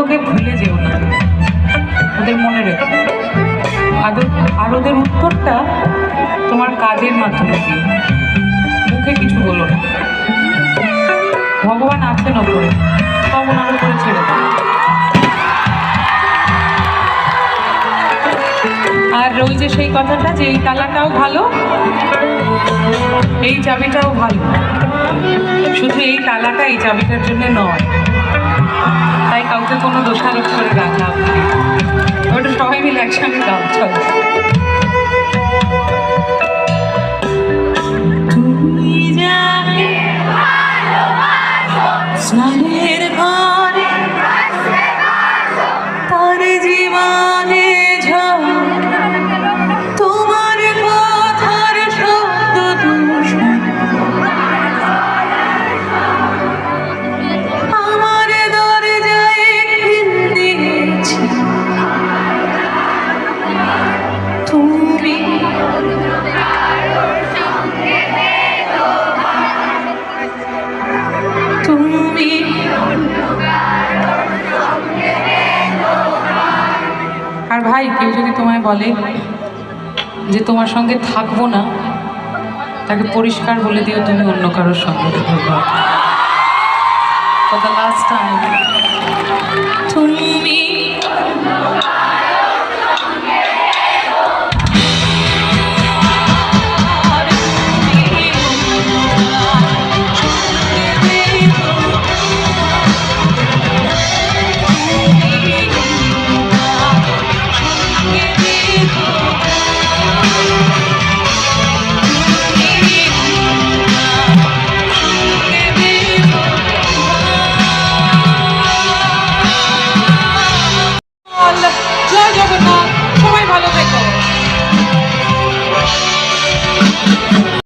ওগুলোকে ভুলে যেও না, ওদের মনে রেখো। আর ওদের উত্তরটা তোমার কাজের মাধ্যমে দিও, মুখে কিছু বলো না। ভগবান আছেন ওপরে, সব ওনার উপরে ছেড়ে দাও। আর ওই যে সেই কথাটা যে এই তালাটাও ভালো, এই চাবিটাও ভালো, শুধু এই তালাটা এই চাবিটার জন্য নয়, তাই কাউকে কোনো দোষারোপ করে রাখা। ওটা সবাই মিলে একসঙ্গে গাও, চলো। তুমি যাকে স্নানের ঘরে তার জীবনে ঝড়, তোমার কথার শব্দ দূষণ আমার দরজায় খিল দিয়েছে। তুমি তুমি আর ভাই, কেউ যদি তোমায় বলে যে তোমার সঙ্গে থাকবো না, তাকে পরিষ্কার বলে দিও তুমি অন্য কারোর সঙ্গে থাকবে। For the last time, তুমি জয় জগন্নাথ, সবাই ভালো থেকো।